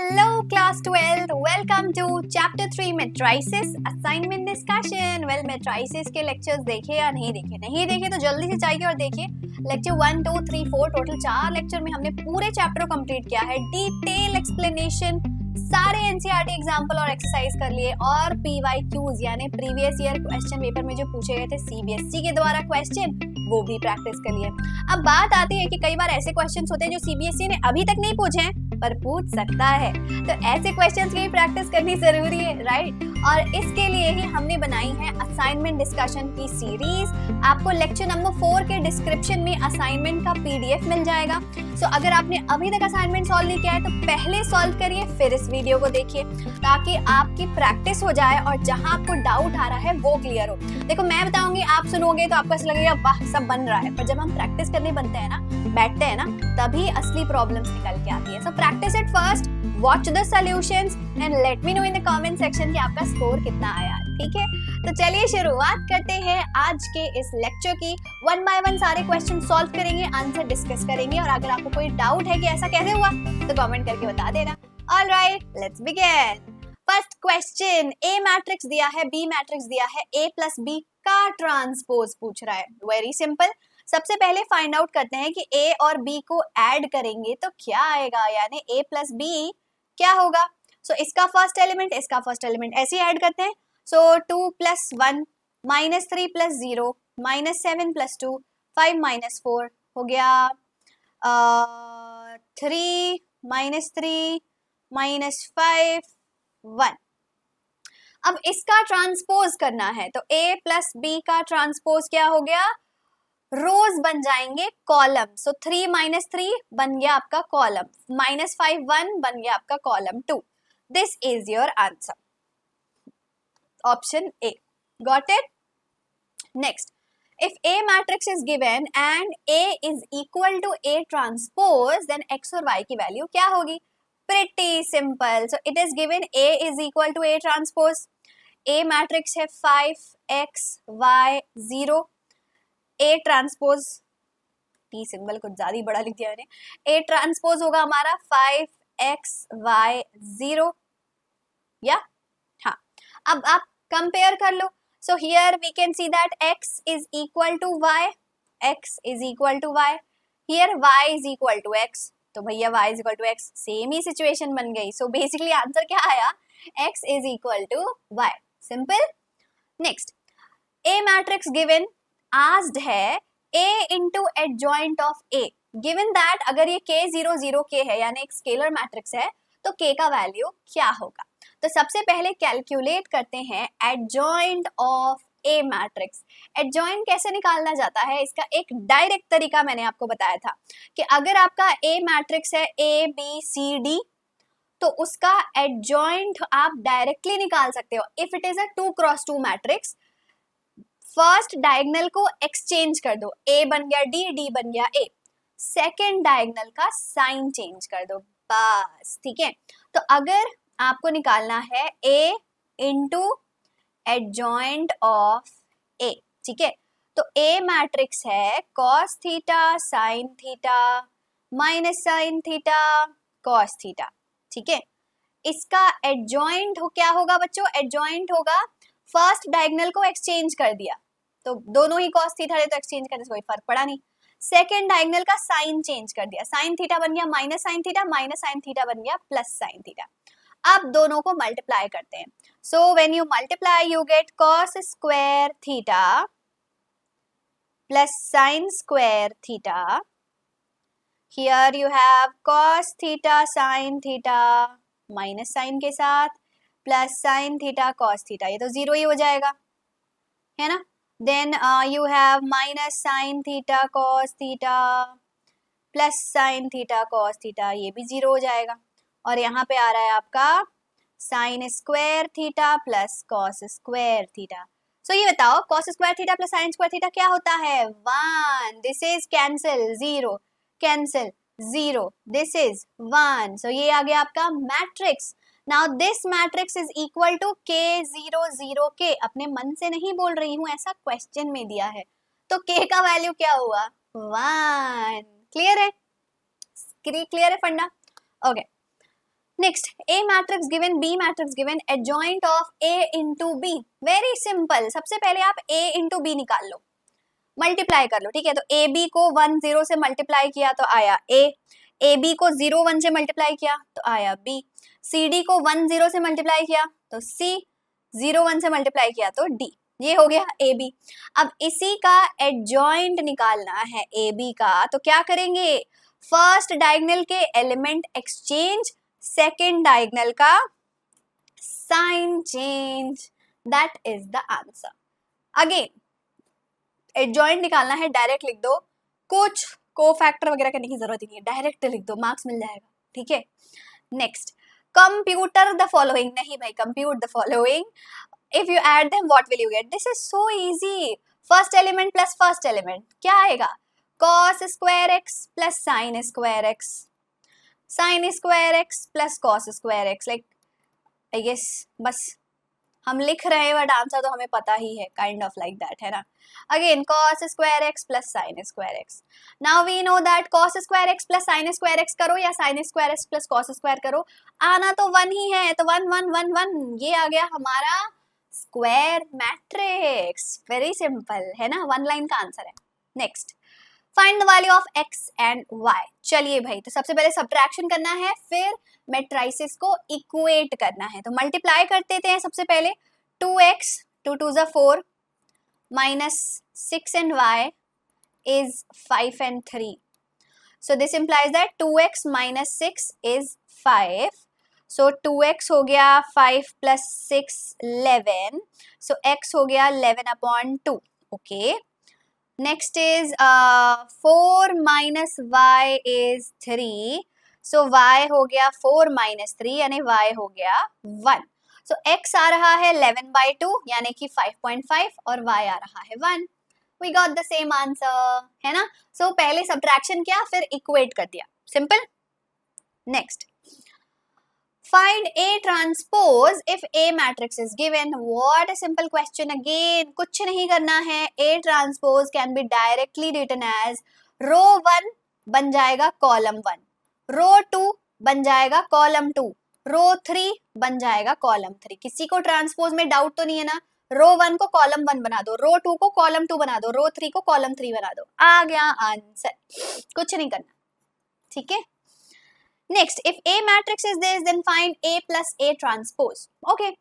Hello class 12, welcome to chapter 3 matrices assignment discussion. Well, matrices के lectures देखे या नहीं देखे? नहीं देखे तो जल्दी से जाइए और देखिए lecture 1, 2, 3, 4 टोटल 4 lecture में हमने पूरे chapter को complete किया है. Detail explanation सारे NCERT एग्जाम्पल और एक्सरसाइज कर लिए और PYQs यानी प्रीवियस ईयर क्वेश्चन पेपर में जो पूछे गए थे CBSE के द्वारा क्वेश्चन वो भी प्रैक्टिस कर लिए. अब बात आती है कि कई बार ऐसे क्वेश्चंस होते हैं जो CBSE ने अभी तक नहीं पूछे हैं पर पूछ सकता है, तो ऐसे क्वेश्चंस की प्रैक्टिस करनी जरूरी है, राइट? और इसके लिए ही हमने बनाई है असाइनमेंट डिस्कशन की सीरीज. आपको लेक्चर नंबर 4 के डिस्क्रिप्शन में असाइनमेंट का PDF मिल जाएगा. सो अगर आपने अभी तक असाइनमेंट सॉल्व नहीं किया है तो पहले सॉल्व करिए, फिर इस वीडियो को देखिए ताकि आपकी प्रैक्टिस हो जाए और जहां आपको डाउट आ रहा है वो क्लियर हो. देखो मैं बताऊंगी, आप सुनोगे तो आपको ऐसा लगेगा वाह सब बन रहा है, पर जब हम प्रैक्टिस करने बनते हैं ना, बैठते हैं ना, तभी असली प्रॉब्लम्स निकल के आती है. So practice it first, watch the solutions and let me know in the comment section कि आपका स्कोर कितना आया. ठीक है, तो चलिए शुरुआत करते हैं आज के इस लेक्चर की. 1 बाय 1 सारे क्वेश्चन सॉल्व करेंगे, आंसर डिस्कस करेंगे और अगर आपको कोई डाउट है कि ऐसा कैसे हुआ तो कमेंट करके बता देना. Alright, let's begin. First question, A matrix दिया है, बी मैट्रिक्स दिया है, ए प्लस बी का ट्रांसपोज पूछ रहा है. Very simple. सबसे पहले फाइंड आउट करते हैं कि ए और बी को ऐड करेंगे तो क्या आएगा, यानी ए प्लस बी क्या होगा. सो इसका फर्स्ट एलिमेंट, इसका फर्स्ट एलिमेंट ऐसे ऐड करते हैं. सो 2 + 1 -3 + 0 -7 + 2 5 - 4 हो गया 3 -3 -5 1. अब इसका ट्रांसपोज करना है तो a प्लस बी का ट्रांसपोज क्या हो गया, रोज बन जाएंगे कॉलम. सो 3 - 3 बन गया आपका कॉलम, -5 1 बन गया आपका column 2. This is your answer, option A. Got it? Next, if A matrix is given and A is equal to A transpose, then X और Y की वैल्यू क्या होगी? Pretty simple. So it is given A is equal to A transpose. A matrix है 5X Y 0. A transpose, T symbol कुछ ज्यादा ही बड़ा लिख दिया मैंने. A transpose होगा हमारा 5X Y 0. या हाँ, अब आप कंपेयर कर लो. So here we can see that x is equal to y, x is equal to y. Here y is equal to x. तो भैया y is equal to x, same he situation बन गई. So basically answer क्या आया, x is equal to y. Simple. Next, A matrix given, asked है A into adjoint of A. Given that अगर ये k 0 0 k है यानी एक स्केलर मैट्रिक्स है तो k का वैल्यू क्या होगा. तो सबसे पहले कैलकुलेट करते हैं adjoint of A matrix. Adjoint कैसे निकालना जाता है, इसका एक डायरेक्ट तरीका मैंने आपको बताया था कि अगर आपका ए मैट्रिक्स है ए बी सी डी तो उसका एडजॉइंट आप डायरेक्टली निकाल सकते हो. If it is a 2 cross 2 matrix, first diagonal को एक्सचेंज कर दो, ए बन गया डी, डी बन गया ए. सेकेंड डायगोनल का साइन चेंज कर दो, बस. ठीक है, तो अगर आपको निकालना है A into adjoint of A, ठीक है, तो A मैट्रिक्स है cos theta sine theta minus sine theta cos theta. ठीक है, इसका एडजॉइंट क्या होगा बच्चों, एडजॉइंट होगा फर्स्ट डायगोनल को एक्सचेंज कर दिया तो दोनों ही cos थीटा थे तो एक्सचेंज करने से कोई फर्क पड़ा नहीं. सेकेंड डायगोनल का साइन चेंज कर दिया, साइन थीटा बन गया minus sine theta, minus sine theta बन गया प्लस साइन थीटा. अब दोनों को मल्टीप्लाई करते हैं. So when you multiply you get cos square theta plus sine square theta. Here you have cos theta sine theta minus sine के साथ plus sine theta cos theta, ये तो zero ही हो जाएगा, है ना. Then you have minus sine theta cos theta plus sine theta cos theta, ये भी जीरो हो जाएगा. और यहाँ पे आ रहा है आपका sine square theta plus cos square theta. So ये बताओ cos square theta plus sine square theta क्या होता है, 1. This is cancel, 0 cancel 0, this is 1. So ये आ गया आपका matrix. Now this matrix is equal to k 0 0 k. अपने मन से नहीं बोल रही हूँ, ऐसा क्वेश्चन में दिया है. तो k का वैल्यू क्या हुआ, 1. क्लियर है, क्लियर है funda. Okay, next, A matrix given, B matrix given, adjoint of A into B. Very simple, सबसे पहले आप ए इंटू बी निकाल लो, मल्टीप्लाई कर लो, ठीक है। तो ए बी को 1 0 से मल्टीप्लाई किया तो आया ए बी को 0 1 से मल्टीप्लाई किया तो आया बी, सी डी को 1 0 से मल्टीप्लाई किया तो सी, 0 1 से मल्टीप्लाई किया तो डी। ये हो गया ए बी। अब इसी का एडजॉइंट निकालना है ए बी का, तो क्या करेंगे, फर्स्ट डायगोनल के एलिमेंट एक्सचेंज, सेकेंड डायगोनल का sign change, that is the answer. Again adjoint निकालना है, डायरेक्ट लिख दो, कुछ कोफैक्टर वगैरह करने की जरूरत ही नहीं है, डायरेक्ट लिख दो, मार्क्स मिल जाएगा, ठीक है। नेक्स्ट, कंप्यूटर द फॉलोइंग, नहीं भाई, compute the following, if you add them what will you get, this is so easy. First element plus first element क्या आएगा, cos square X plus sine square X, sine square X plus cos square X, like I guess बस हम लिख रहे हैं but answer तो हमें पता ही है, काइंड ऑफ लाइक दैट, है ना। Again cos square X plus sine square X, now we know that cos square X plus sine square X करो या sine square X plus cos square करो, आना तो 1 ही है, तो 1 1 1 1, ये आ गया हमारा स्क्वायर मैट्रिक्स। वेरी सिंपल है ना, 1 लाइन का आंसर है। Next, find the value of x and y। चलिए भाई, तो सबसे पहले सब्ट्रैक्शन करना है, फिर मैट्रिसेस को इक्वेट करना है, तो मल्टीप्लाई करते थे सबसे पहले, 2x 2 2 = 4 minus 6 and y is 5 and 3, so this implies that 2x minus 6 is 5, so 2x हो गया 5 plus 6 11, so x हो गया 11/2, okay। Next is 4 minus y is 3, so y हो गया 4 minus 3 यानी y हो गया 1, so x आ रहा है 11/2 यानी कि 5.5 और y आ रहा है 1, we got the same answer, है ना। so पहले सब्ट्रैक्शन किया फिर इक्वेट कर दिया, simple. Next, find A transpose if A matrix is given, what a simple question again, कुछ नहीं करना है, A transpose can be directly written as रो 1 बन जाएगा कॉलम 1, रो 2 बन जाएगा कॉलम 2, रो 3 बन जाएगा कॉलम 3। किसी को ट्रांसपोज में डाउट तो नहीं है ना, रो 1 को कॉलम 1 बना दो, रो 2 को कॉलम 2 बना दो, रो 3 को कॉलम 3 बना दो, आ गया आंसर, कुछ नहीं करना, ठीक है। Next, if A matrix is this, then find A plus A transpose. Okay,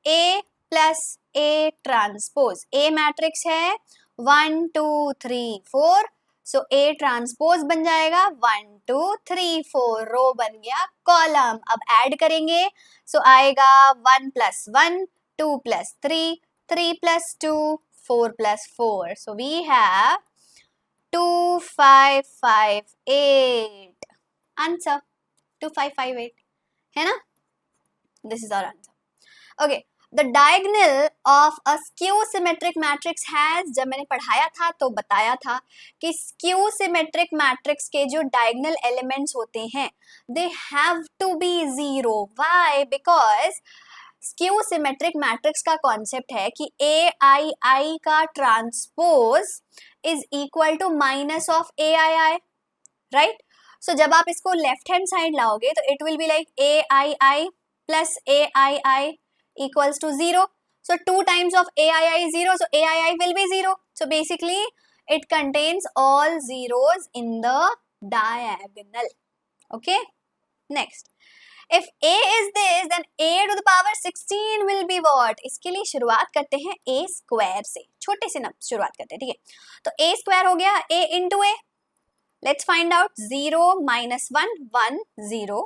A plus A transpose. A matrix है 1 2 3 4, so A transpose बन जाएगा 1 2 3 4, रो बन गया कॉलम। अब ऐड करेंगे, so आएगा 1 plus 1, 2 plus 3, 3 plus 2, 4 plus 4, so we have 2 5 5 8, answer 2558, है ना, this is our answer, okay। the diagonal of a skew symmetric matrix has, जब मैंने पढ़ाया था तो बताया था कि skew symmetric matrix के जो diagonal elements होते हैं they have to be 0, why, because skew symmetric matrix का concept है कि AII का transpose is equal to minus of AII, right। so जब आप इसको लेफ्ट हैंड साइड लाओगे तो it will be like AII plus AII equals to 0, so 2 times of AII is 0, so AII will be 0, so basically it contains all zeros in the diagonal, okay। next, if A is this, then A to the power 16 will be what, इसके लिए शुरुआत करते हैं A square से, छोटे से number शुरुआत करते हैं, ठीक है। तो A स्क्वायर हो गया A into A, let's find out 0 minus 1 1 0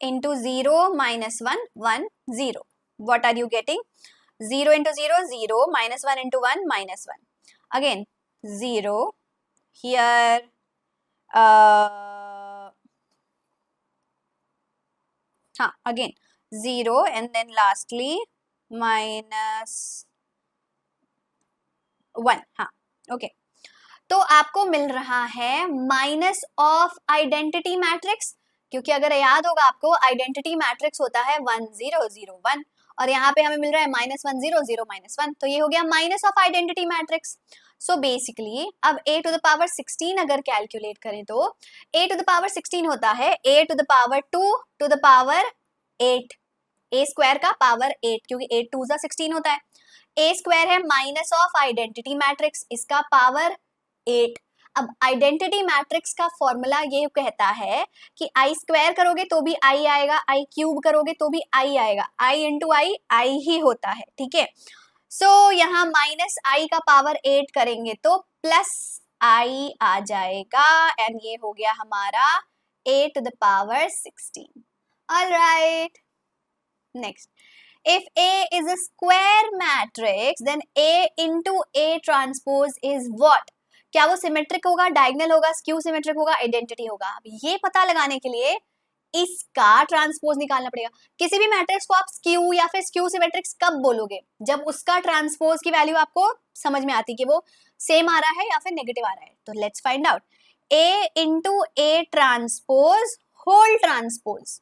into 0 minus 1 1 0, what are you getting, 0 into 0 0, minus 1 into 1 minus 1, again 0 here, again 0 and then lastly minus 1, okay। तो आपको मिल रहा है माइनस ऑफ आइडेंटिटी मैट्रिक्स, क्योंकि अगर याद होगा आपको आइडेंटिटी मैट्रिक्स होता है 1 0 0 1 और यहाँ पे हमें मिल रहा है -1 0 0 -1, तो ये हो गया minus of identity matrix. So basically अब A to the power 16 अगर कैलकुलेट करें तो A to the power 16 होता है A to the power 2 to the power 8, A square का पावर 8, क्योंकि 8 2 जा 16 होता है। ए स्क्वायर है माइनस ऑफ आइडेंटिटी मैट्रिक्स, इसका पावर 8। अब आइडेंटिटी मैट्रिक्स का फॉर्मूला ये कहता है कि आई स्क्वायर करोगे तो भी आई आएगा, आई क्यूब करोगे तो भी आई आएगा, आई इंटू आई ही होता है, ठीक है। सो यहाँ माइनस आई का पावर 8 करेंगे तो प्लस आई आ जाएगा, एंड ये हो गया हमारा a to the power 16. All right. Next, if A is a square matrix, then A into A transpose is what? क्या वो सिमेट्रिक होगा, डायगोनल होगा, स्क्यू सिमेट्रिक होगा, आइडेंटिटी होगा? अब ये पता लगाने के लिए इसका ट्रांसपोज निकालना पड़ेगा। किसी भी मैट्रिक्स को आप स्क्यू या फिर स्क्यू सिमेट्रिक्स कब बोलोगे? जब उसका ट्रांसपोज की वैल्यू आपको समझ में आती कि वो सेम आ रहा है या फिर नेगेटिव आ रहा है। तो let's find out. A into A transpose whole transpose,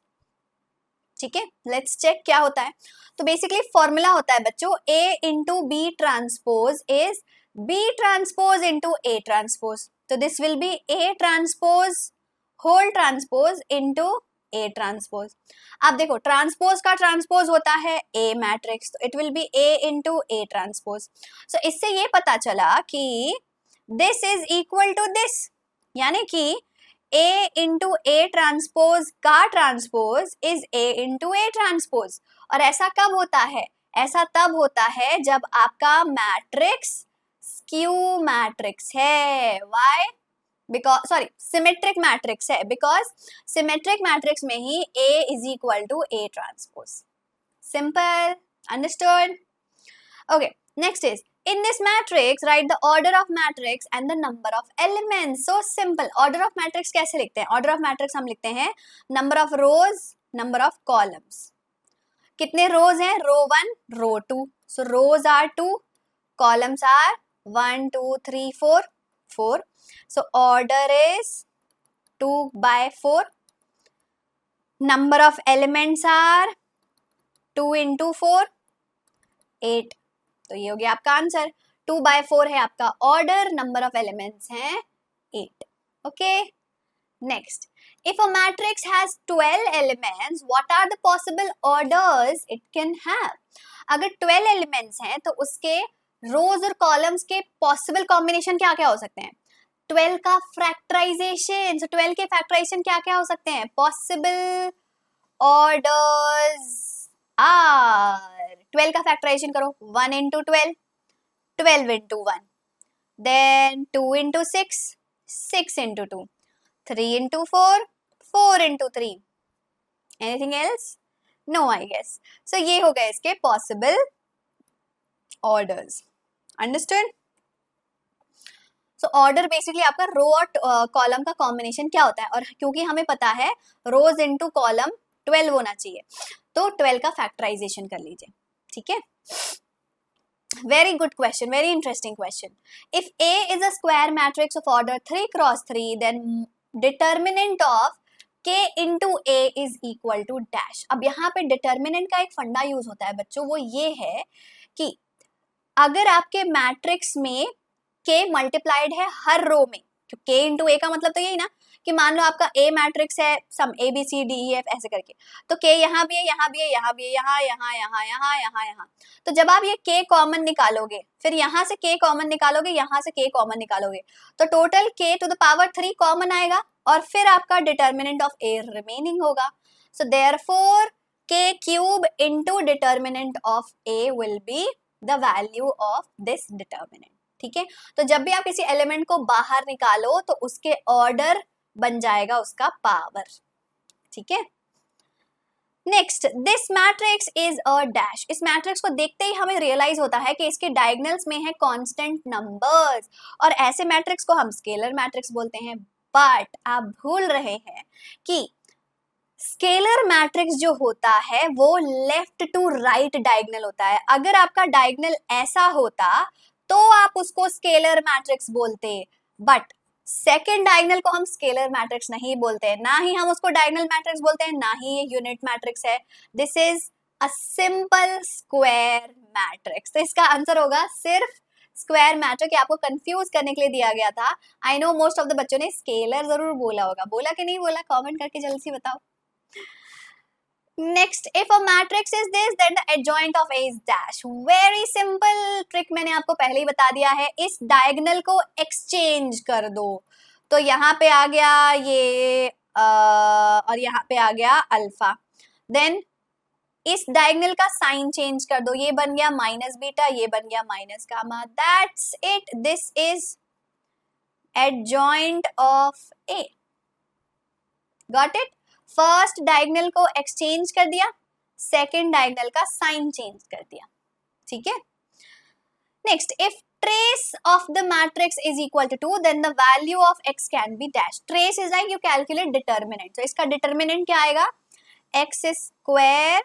ठीक है। लेट्स चेक क्या होता है। तो बेसिकली फॉर्मूला होता है बच्चों, A into B transpose is B transpose into A transpose. तो this will be A transpose whole transpose into A transpose. आप देखो ट्रांसपोज का ट्रांसपोज होता है A मैट्रिक्स, तो it will be A into A transpose. So इससे ये पता चला कि this is equal to this, यानी कि A इंटू ए ट्रांसपोज का transpose is A into A transpose. और ऐसा कब होता है? ऐसा तब होता है जब आपका मैट्रिक्स स्क्यू मैट्रिक्स है। Why? Because sorry symmetric matrix है, बिकॉज सिमेट्रिक मैट्रिक्स में ही A is equal to A transpose. Simple, understood? Okay, next is in this matrix write the order of matrix and the number of elements. So simple. Order of matrix कैसे लिखते हैं? Order of matrix हम लिखते हैं number of rows, number of columns. कितने rows हैं? row 1, row 2. So rows are 2, columns are 1 2 3 4 4. So order is 2 by 4. Number of elements are 2 into 4 8. तो ये हो गया आपका आंसर। 2 by 4 है आपका ऑर्डर, नंबर ऑफ एलिमेंट्स हैं 8। Okay, next, if a matrix has 12 elements what are the possible orders it can have? अगर 12 elements हैं तो उसके रोज और कॉलम्स के पॉसिबल कॉम्बिनेशन क्या क्या हो सकते हैं? 12 का फैक्टराइजेशन। सो 12 के फैक्टराइजेशन क्या क्या हो सकते हैं? पॉसिबल ऑर्डर्स आर, 12 का फैक्टराइजेशन करो, 1 into 12, 12 into 1, then 2 into 6, 6 into 2, 3 into 4, 4 into 3। Anything else? No I guess. So ये हो गए इसके possible orders. Understood? So order basically आपका रो और कॉलम का कॉम्बिनेशन क्या होता है, और क्योंकि हमें पता है रोज इंटू कॉलम 12 होना चाहिए, तो 12 का फैक्टराइजेशन कर लीजिए, ठीक है। Very good question, very interesting question. If A is a square matrix of order 3 cross 3 then determinant of K into A is equal to dash. अब यहाँ पे डिटर्मिनेंट का एक फंडा यूज होता है बच्चों, वो ये है कि अगर आपके मैट्रिक्स में K मल्टीप्लाइड है हर रो में, तो K इंटू A का मतलब तो यही ना कि मान लो आपका A मैट्रिक्स है सम A B C D E F ऐसे करके, तो K यहाँ भी है, यहाँ भी है, यहाँ भी है, यहाँ यहाँ यहाँ यहाँ यहाँ यहाँ। तो जब आप ये K कॉमन निकालोगे, फिर यहाँ से K कॉमन निकालोगे, यहाँ से K कॉमन निकालोगे, तो total K to the power 3 common आएगा, और फिर आपका डिटर्मिनेंट ऑफ A रिमेनिंग होगा। So therefore K cube into determinant of A will be the value of this determinant, ठीक है। तो जब भी आप किसी एलिमेंट को बाहर निकालो तो उसके ऑर्डर बन जाएगा उसका पावर, ठीक है। Next, this matrix is a dash. इस मैट्रिक्स को देखते ही हमें रियलाइज होता है कि इसके डायगोनल्स में है कांस्टेंट नंबर्स, और ऐसे मैट्रिक्स को हम स्केलर मैट्रिक्स बोलते हैं। बट आप भूल रहे हैं कि स्केलर मैट्रिक्स जो होता है वो लेफ्ट टू राइट डायगोनल होता है। अगर आपका डायगोनल ऐसा होता तो आप उसको स्केलर मैट्रिक्स बोलते, बट सेकेंड डायगोनल को हम स्केलर मैट्रिक्स नहीं बोलते, ना ही हम उसको डायगोनल मैट्रिक्स बोलते हैं, ना ही ये यूनिट मैट्रिक्स है। This is a simple square matrix. तो इसका आंसर होगा सिर्फ स्क्वायर मैट्रिक्स। आपको कंफ्यूज करने के लिए दिया गया था। I know most of the बच्चों ने स्केलर जरूर बोला होगा, बोला कि नहीं बोला? कमेंट करके जल्दी से बताओ। Next, if a matrix is this then the adjoint of A is dash. Very simple trick मैंने आपको पहले ही बता दिया है. इस डायगोनल को एक्सचेंज कर दो. तो यहाँ पे आ गया ये और यहाँ पे आ गया अल्फा. देन इस डायगोनल का साइन चेंज कर दो. ये बन गया माइनस बीटा, ये बन गया minus gamma. That's it. This is adjoint of A. Got it. First diagonal को एक्सचेंज कर दिया, सेकेंड डायगोनल का साइन चेंज कर दिया. ठीक है. Next, if trace of the matrix is equal to 2 then the value of x can be dash. Trace is like you calculate determinant. So इसका determinant क्या आएगा? x square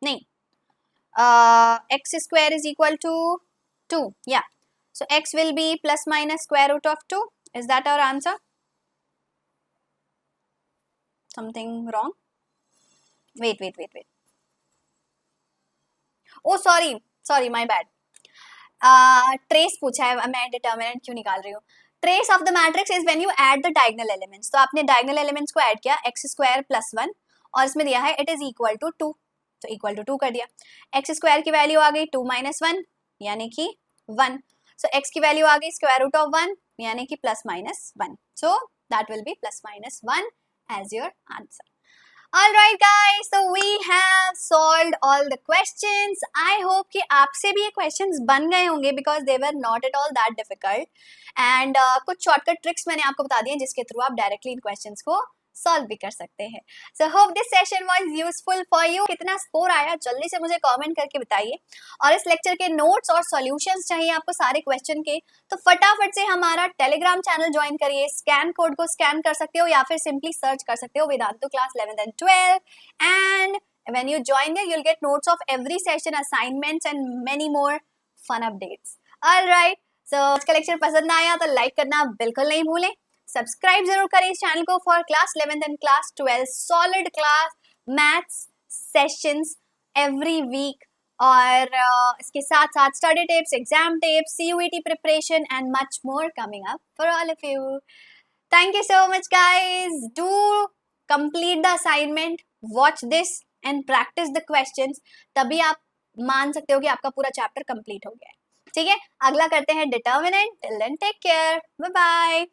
नहीं x square is equal to 2. Yeah. So x will be plus minus square root of 2. Is that our answer? Something wrong? Wait. Oh sorry my bad. Trace पूछा है, मैं determinant क्यों निकाल रही हूँ. Trace of the matrix is when you add the diagonal elements. तो आपने diagonal elements को ऐड किया, एक्स स्क्वायर प्लस 1 और इसमें दिया है इट इज इक्वल टू 2. तो इक्वल टू 2 कर दिया. एक्स स्क्वायर की वैल्यू आ गई 2 माइनस 1 यानी कि 1. सो एक्स की वैल्यू आ गई स्क्वायर रूट ऑफ 1 यानी कि plus minus 1. So that will be plus minus 1 as your answer. Alright guys, so we have solved all the questions. I hope कि आपसे भी ये questions बन गए होंगे because they were not at all that difficult. And कुछ shortcut tricks मैंने आपको बता दिए जिसके थ्रू आप directly इन questions को solve भी कर सकते हैं. So hope this session was useful for you. कितना स्कोर आया जल्दी से मुझे कमेंट करके बताइए. और इस लेक्चर के नोट्स और सॉल्यूशंस चाहिए आपको सारे क्वेश्चन के, तो फटाफट से हमारा टेलीग्राम चैनल ज्वाइन करिए. स्कैन कोड को स्कैन कर सकते हो या फिर सिंपली सर्च कर सकते हो Vedantu class 11th and 12. And when you join there, you'll get notes of every session, assignments and many more fun updates. Alright, so आज का लेक्चर पसंद आया तो लाइक करना बिल्कुल नहीं भूलें. सब्सक्राइब जरूर करें इस चैनल को for class 11th and class 12 solid class maths sessions every week. और इसके साथ साथ study tips, exam tips, CUET preparation and much more coming up for all of you. Thank you so much guys. Do complete the assignment, watch this and practise the questions. तभी आप मान सकते हो कि आपका पूरा चैप्टर कंप्लीट हो गया है. ठीक है, अगला करते हैं determinant. Till then take care, bye bye.